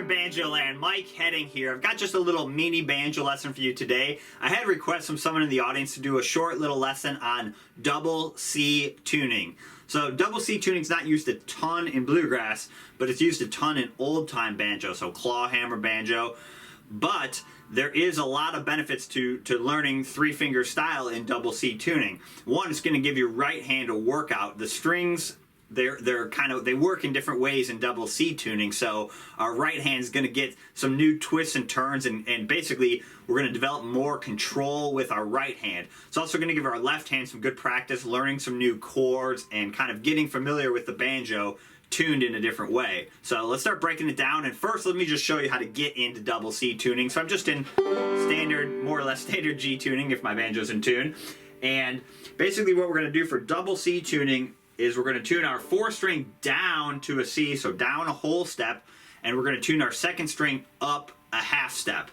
Banjo Land, Mike Heading here. I've got just a little mini banjo lesson for you today. I had a request from someone in the audience to do a short little lesson on double C tuning. So double C tuning is not used a ton in bluegrass, but it's used a ton in old time banjo, so claw hammer banjo. But there is a lot of benefits to learning three-finger style in double C tuning. One, it's going to give your right hand a workout. The strings, they work in different ways in double C tuning, so our right hand is going to get some new twists and turns, and basically we're going to develop more control with our right hand. It's also going to give our left hand some good practice learning some new chords and kind of getting familiar with the banjo tuned in a different way. So let's start breaking it down, and first let me just show you how to get into double C tuning. So I'm just in standard, more or less standard G tuning if my banjo's in tune, and basically what we're going to do for double C tuning is we're going to tune our fourth string down to a C, so down a whole step, and we're going to tune our second string up a half step.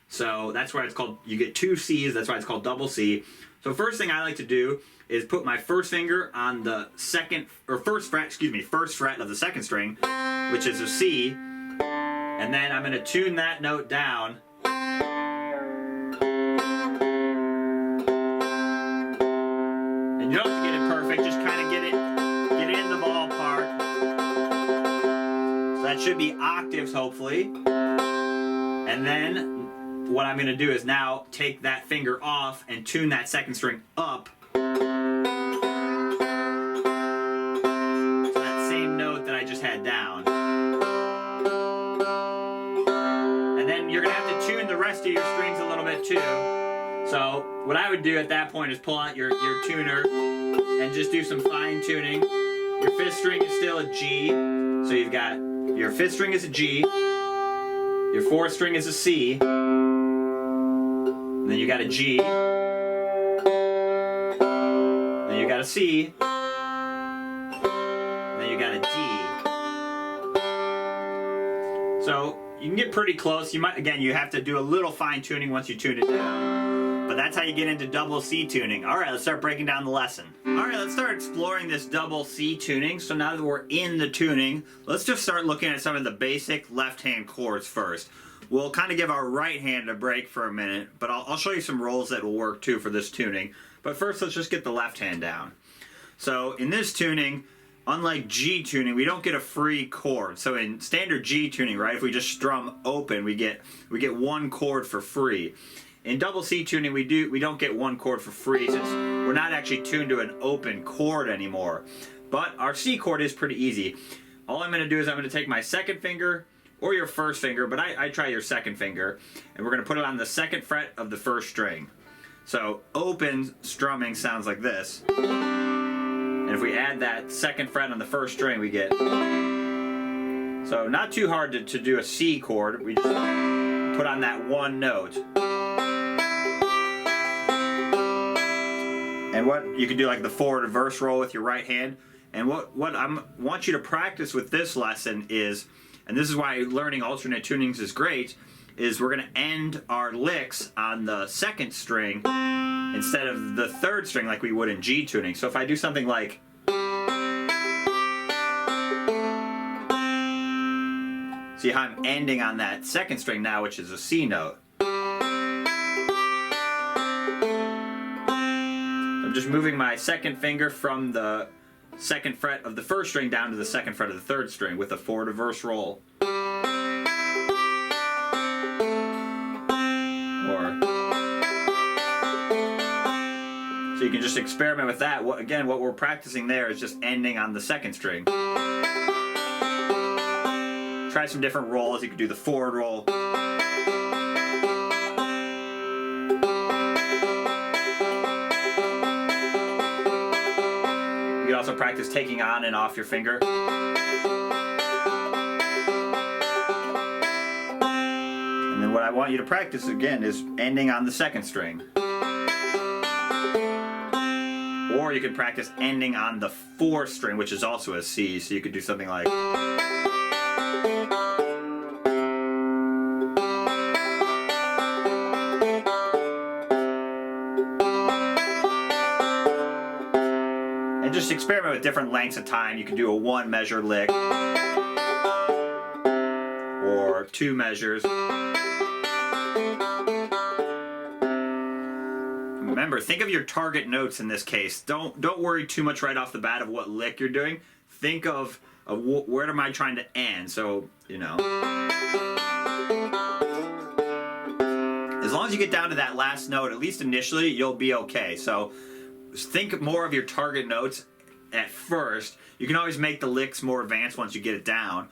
So that's why it's called, you get two C's, that's why it's called double C. So first thing I like to do is put my first finger on the first fret of the second string, which is a C, and then I'm going to tune that note down. And you don't have to get it perfect, just kind of get it in the ballpark. So that should be octaves, hopefully. And then what I'm going to do is now take that finger off and tune that second string up. So that same note that I just had down. And then you're going to have to tune the rest of your strings a little bit too. So what I would do at that point is pull out your tuner and just do some fine tuning. Your fifth string is still a G, so you've got your fifth string is a G, your fourth string is a C, and then you got a G, then you got a C, and then you got a D. So you can get pretty close. You might, again, you have to do a little fine tuning once you tune it down. But that's how you get into double C tuning. All right, let's start breaking down the lesson. All right, let's start exploring this double C tuning. So now that we're in the tuning, let's just start looking at some of the basic left-hand chords first. We'll kind of give our right hand a break for a minute, but I'll show you some rolls that will work too for this tuning. But first, let's just get the left hand down. So in this tuning, unlike G tuning, we don't get a free chord. So in standard G tuning, right, if we just strum open, we get one chord for free. In double C tuning, we don't get one chord for free since we're not actually tuned to an open chord anymore. But our C chord is pretty easy. All I'm going to do is I'm going to take my second finger, or your first finger, but I try your second finger, and we're going to put it on the second fret of the first string. So open strumming sounds like this. And if we add that second fret on the first string, we get... So not too hard to do a C chord. We just put on that one note. And what you can do, like the forward reverse roll with your right hand. And what I want you to practice with this lesson is, and this is why learning alternate tunings is great, is we're going to end our licks on the second string instead of the third string like we would in G tuning. So if I do something like... See how I'm ending on that second string now, which is a C note. I'm just moving my second finger from the second fret of the first string down to the second fret of the third string with a forward reverse roll. So you can just experiment with that. Again, what we're practicing there is just ending on the second string. Try some different rolls. You can do the forward roll. could also practice taking on and off your finger. And then what I want you to practice again is ending on the second string. Or you can practice ending on the fourth string, which is also a C, so you could do something like... And just experiment with different lengths of time. You can do a 1 measure lick, or 2 measures. Remember, think of your target notes in this case. Don't worry too much right off the bat of what lick you're doing. Think of where am I trying to end. So, you know, as long as you get down to that last note, at least initially, you'll be okay. So think more of your target notes at first. You can always make the licks more advanced once you get it down,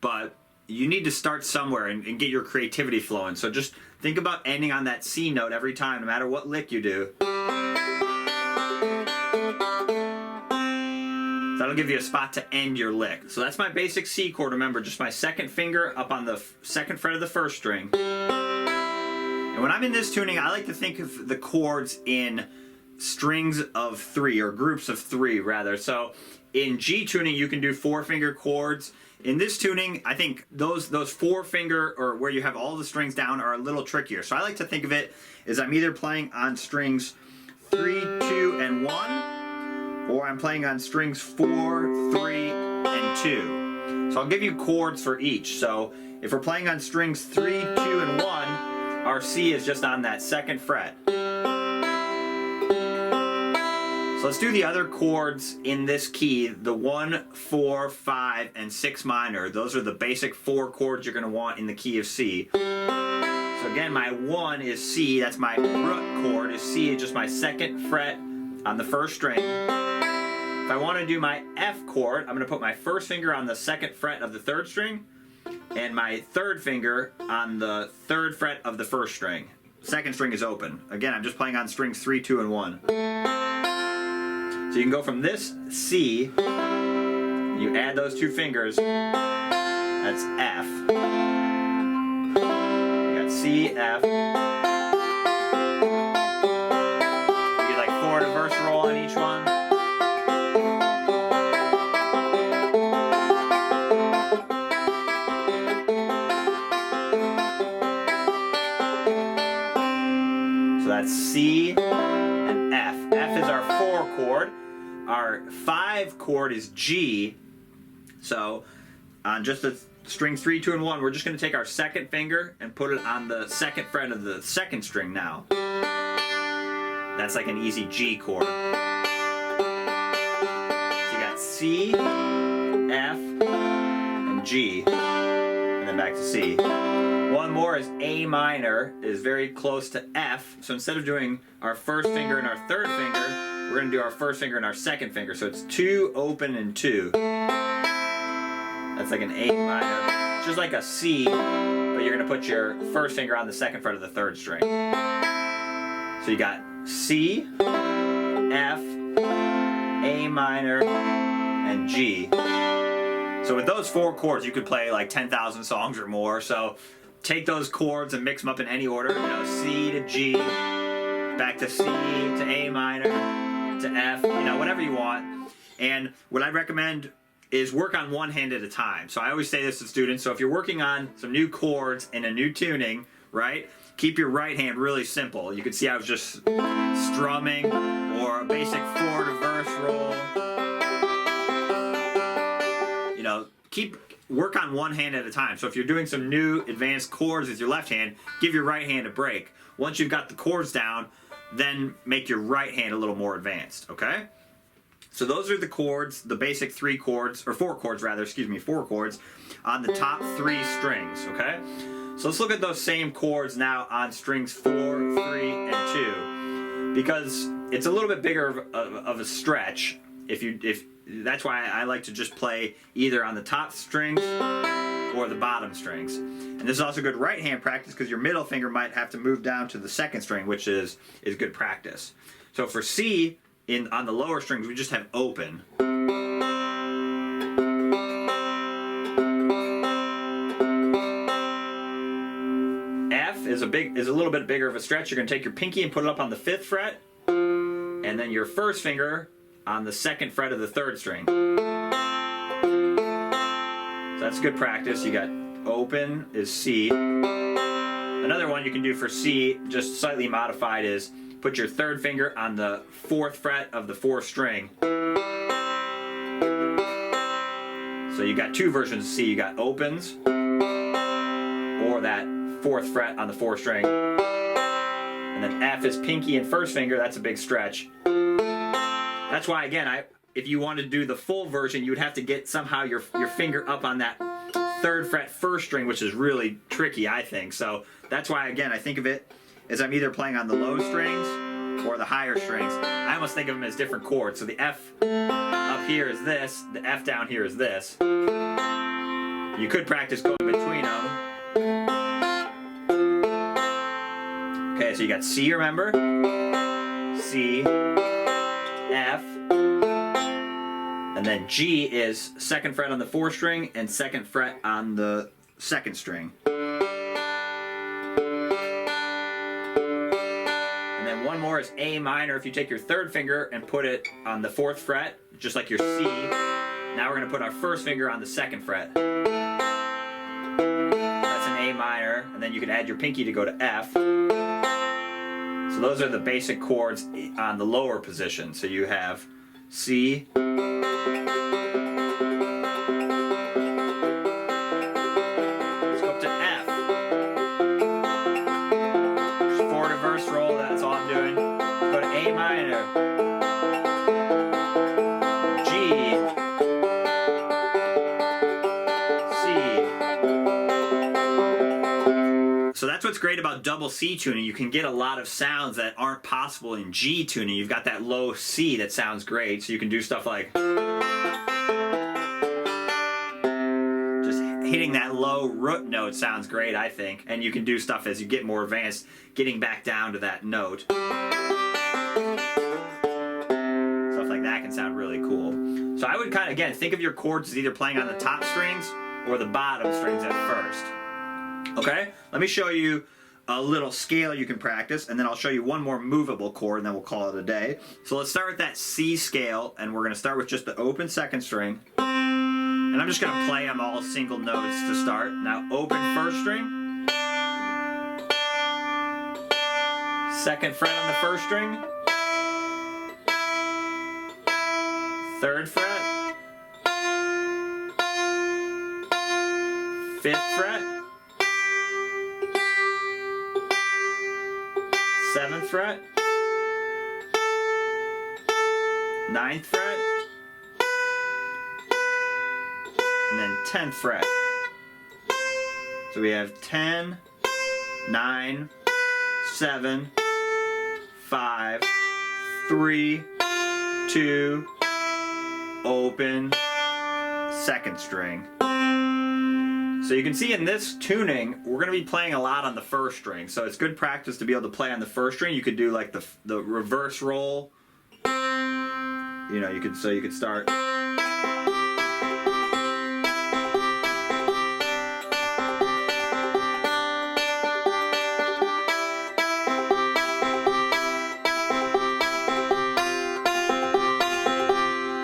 but you need to start somewhere and get your creativity flowing. So just think about ending on that C note every time, no matter what lick you do. That'll give you a spot to end your lick. So that's my basic C chord. Remember, just my second finger up on the second fret of the first string. And when I'm in this tuning, I like to think of the chords in strings of 3, or groups of 3 rather. So in G tuning, you can do 4-finger chords. In this tuning, I think those 4-finger, or where you have all the strings down, are a little trickier. So I like to think of it as I'm either playing on strings 3, 2, and 1, or I'm playing on strings 4, 3, and 2. So I'll give you chords for each. So if we're playing on strings 3, 2, and 1, our C is just on that second fret. So let's do the other chords in this key, the 1, 4, 5, and 6 minor. Those are the basic 4 chords you're going to want in the key of C. So again, my 1 is C, that's my root chord, is C, just my second fret on the first string. If I want to do my F chord, I'm going to put my first finger on the second fret of the third string, and my third finger on the third fret of the first string. Second string is open. Again, I'm just playing on strings 3, 2, and 1. So you can go from this C, you add those 2 fingers, that's F. You got C, F. You get like 4 in a verse roll on each one. So that's C and F. F is our 4 chord. Our 5 chord is G. So on just the string 3, 2, and 1, we're just going to take our second finger and put it on the second fret of the second string now. That's like an easy G chord. So you got C, F, and G, and then back to C. One more is A minor, is very close to F. So instead of doing our first finger and our third finger, we're going to do our first finger and our second finger. So it's 2 open and 2. That's like an A minor. Just like a C, but you're going to put your first finger on the second fret of the third string. So you got C, F, A minor, and G. So with those 4 chords, you could play like 10,000 songs or more. So take those chords and mix them up in any order. You know, C to G, back to C to A minor, to F, you know, whatever you want. And what I recommend is work on one hand at a time. So I always say this to students. So if you're working on some new chords and a new tuning, right, keep your right hand really simple. You can see I was just strumming, or a basic 4 to verse roll. You know, work on one hand at a time. So if you're doing some new advanced chords with your left hand, give your right hand a break. Once you've got the chords down, then make your right hand a little more advanced, okay? So those are the chords, the basic 4 chords on the top 3 strings, okay? So let's look at those same chords now on strings 4, 3, and 2. Because it's a little bit bigger of a stretch. That's why I like to just play either on the top strings or the bottom strings. And this is also good right hand practice because your middle finger might have to move down to the second string, which is good practice. So for C, on the lower strings, we just have open. F is a little bit bigger of a stretch. You're going to take your pinky and put it up on the 5th fret, and then your first finger on the 2nd fret of the 3rd string. So that's good practice. You got open is C. Another one you can do for C, just slightly modified, is put your 3rd finger on the 4th fret of the 4th string. So you got two versions of C. You got opens, or that 4th fret on the 4th string. And then F is pinky and first finger. That's a big stretch. That's why, again, if you want to do the full version, you would have to get somehow your finger up on that 3rd fret 1st string, which is really tricky, I think. So that's why, again, I think of it as I'm either playing on the low strings or the higher strings. I almost think of them as different chords. So the F up here is this, the F down here is this. You could practice going between them. Okay, so you got C, remember? C, F, and then G is 2nd fret on the 4th string and 2nd fret on the 2nd string. And then one more is A minor. If you take your 3rd finger and put it on the 4th fret, just like your C, now we're going to put our first finger on the 2nd fret. That's an A minor, and then you can add your pinky to go to F. So those are the basic chords on the lower position. So you have C, let's go up to F. Just forward reverse roll, that's all I'm doing. Go to A minor, G, C. So that's what's great about double C tuning. You can get a lot of sounds that aren't possible in G tuning. You've got that low C that sounds great. So you can do stuff like just hitting that low root note sounds great, I think. And you can do stuff as you get more advanced, getting back down to that note. Stuff like that can sound really cool. So I would kind of, again, think of your chords as either playing on the top strings or the bottom strings at first. Okay, let me show you a little scale you can practice, and then I'll show you one more movable chord, and then we'll call it a day. So let's start with that C scale, and we're going to start with just the open 2nd string. And I'm just going to play them all single notes to start. Now open 1st string, 2nd fret on the 1st string, 3rd fret, 5th fret, 7th fret, 9th fret, and then 10th fret. So we have 10, 9, 7, 5, 3, 2, open, 2nd string. So you can see in this tuning, we're going to be playing a lot on the 1st string. So it's good practice to be able to play on the 1st string. You could do like the reverse roll. You know, you could start. So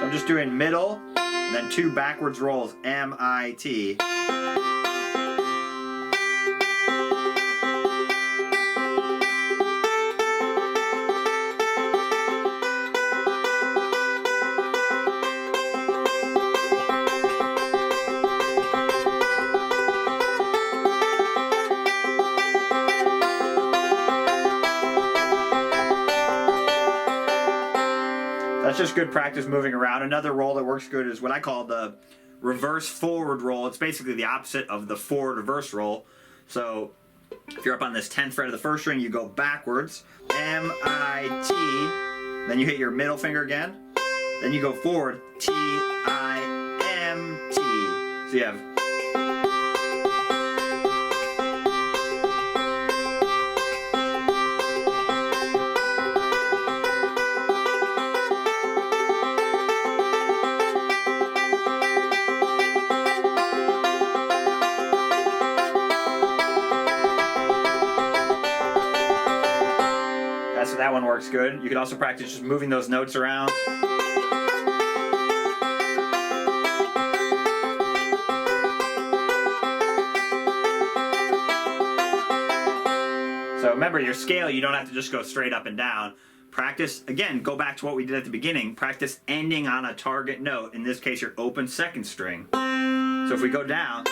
I'm just doing middle, and then 2 backwards rolls, M-I-T. That's just good practice moving around. Another roll that works good is what I call the reverse forward roll. It's basically the opposite of the forward reverse roll. So if you're up on this 10th fret of the 1st string, you go backwards, M-I-T, then you hit your middle finger again, then you go forward, T-I-M-T. So you have works good. You could also practice just moving those notes around. So remember, your scale, you don't have to just go straight up and down. Practice, again, go back to what we did at the beginning. Practice ending on a target note. In this case, your open second string. So if we go down,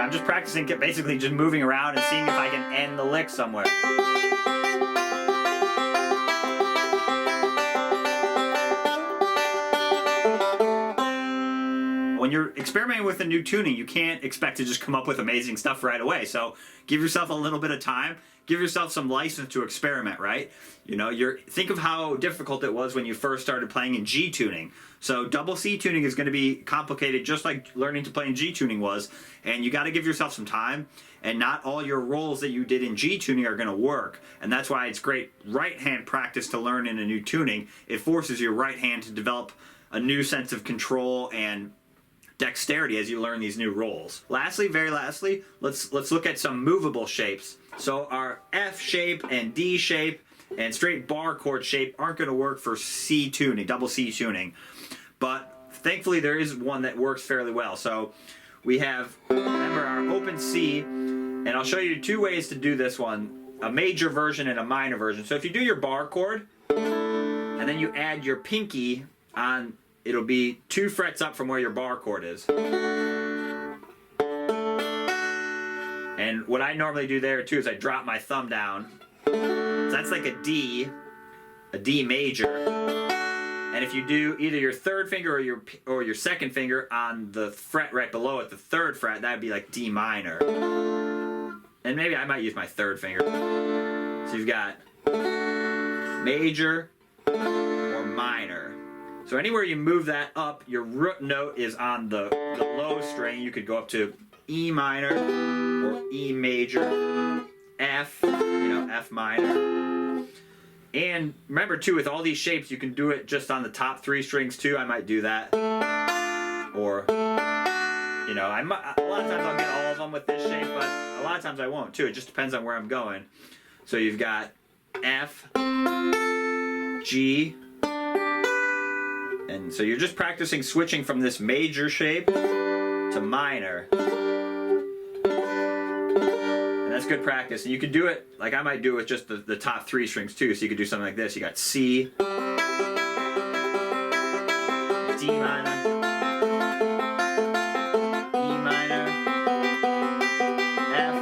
I'm just practicing, basically just moving around and seeing if I can end the lick somewhere. When you're experimenting with a new tuning, you can't expect to just come up with amazing stuff right away. So give yourself a little bit of time. Give yourself some license to experiment, right? You know, think of how difficult it was when you first started playing in G tuning. So double C tuning is going to be complicated just like learning to play in G tuning was. And you got to give yourself some time. And not all your rolls that you did in G tuning are going to work. And that's why it's great right hand practice to learn in a new tuning. It forces your right hand to develop a new sense of control and dexterity as you learn these new rolls. Lastly, very lastly, let's look at some movable shapes. So our F shape and D shape and straight bar chord shape aren't going to work for C tuning, double C tuning. But thankfully there is one that works fairly well. So we have, remember, our open C, and I'll show you two ways to do this one, a major version and a minor version. So if you do your bar chord and then you add your pinky on, it'll be 2 frets up from where your bar chord is. And what I normally do there too is I drop my thumb down. So that's like a D major. And if you do either your third finger or your second finger on the fret right below it, the 3rd fret, that would be like D minor. And maybe I might use my 3rd finger. So you've got major or minor. So anywhere you move that up, your root note is on the low string. You could go up to E minor or E major, F, F minor. And remember too, with all these shapes, you can do it just on the top 3 strings too. I might do that. Or, a lot of times I'll get all of them with this shape, but a lot of times I won't too. It just depends on where I'm going. So you've got F, G, and so you're just practicing switching from this major shape to minor. And that's good practice. And you could do it, like I might do it with just the top 3 strings too. So you could do something like this. You got C, D minor, E minor, F.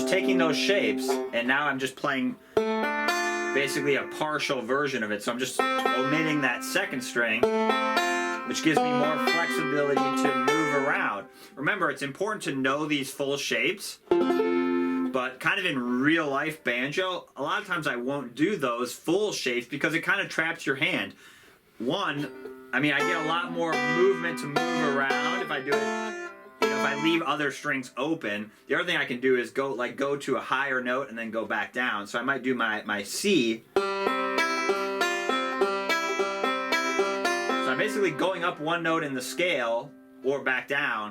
Taking those shapes, and now I'm just playing basically a partial version of it. So I'm just omitting that 2nd string, which gives me more flexibility to move around. Remember, it's important to know these full shapes, but kind of in real life banjo, a lot of times I won't do those full shapes because it kind of traps your hand. One, I get a lot more movement to move around if I do it. If I leave other strings open. The other thing I can do is go to a higher note and then go back down. So I might do my C. So I'm basically going up 1 note in the scale or back down.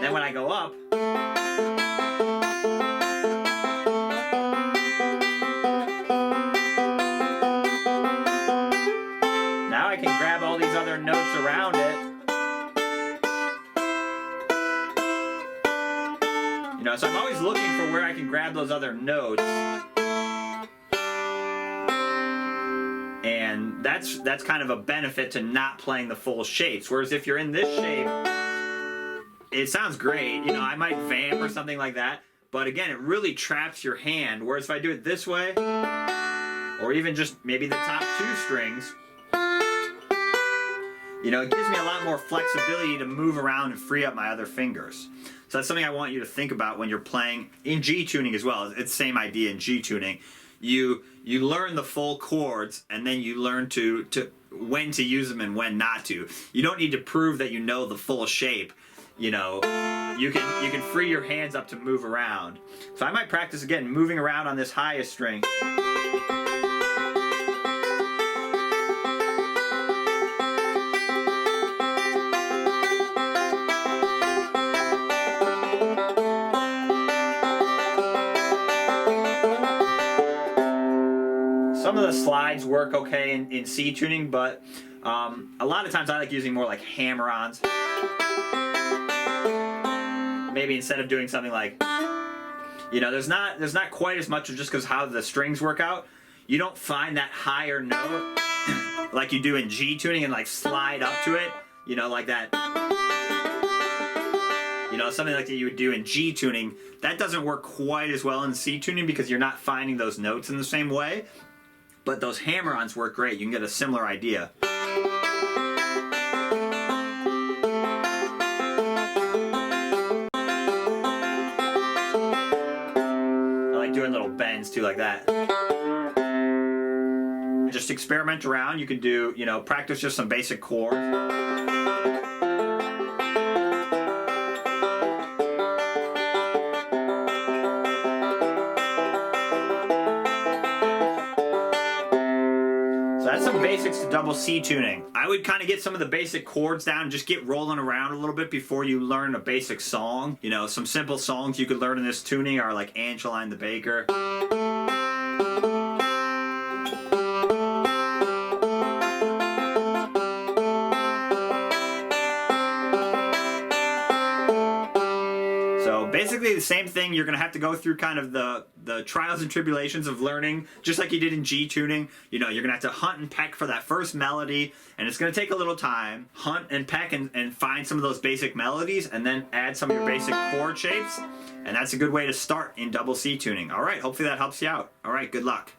Then when I go up, now I can grab all these other notes around it. So I'm always looking for where I can grab those other notes. And that's kind of a benefit to not playing the full shapes. Whereas if you're in this shape, it sounds great. I might vamp or something like that. But again, it really traps your hand. Whereas if I do it this way, or even just maybe the top 2 strings, it gives me a lot more flexibility to move around and free up my other fingers. So that's something I want you to think about when you're playing in G tuning as well. It's the same idea in G tuning. you learn the full chords, and then you learn to when to use them and when not to. You don't need to prove that you know the full shape. You know, you can free your hands up to move around. So I might practice again moving around on this highest string. Some of the slides work okay in C tuning, but a lot of times I like using more like hammer-ons. Maybe instead of doing something like, you know, there's not quite as much just because how the strings work out. You don't find that higher note like you do in G tuning and like slide up to it, you know, like that. You know, something like that you would do in G tuning. That doesn't work quite as well in C tuning because you're not finding those notes in the same way. But those hammer-ons work great. You can get a similar idea. I like doing little bends too, like that. Just experiment around. You can do, you know, practice just some basic chords. That's some basics to double C tuning. I would kind of get some of the basic chords down and just get rolling around a little bit before you learn a basic song. You know, some simple songs you could learn in this tuning are like Angeline the Baker. So basically the same thing. You're gonna have to go through kind of the trials and tribulations of learning, just like you did in G tuning. You know, you're gonna have to hunt and peck for that first melody, and it's gonna take a little time. Hunt and peck and find some of those basic melodies, and then add some of your basic chord shapes, and that's a good way to start in double C tuning. All right, hopefully that helps you out. All right, good luck.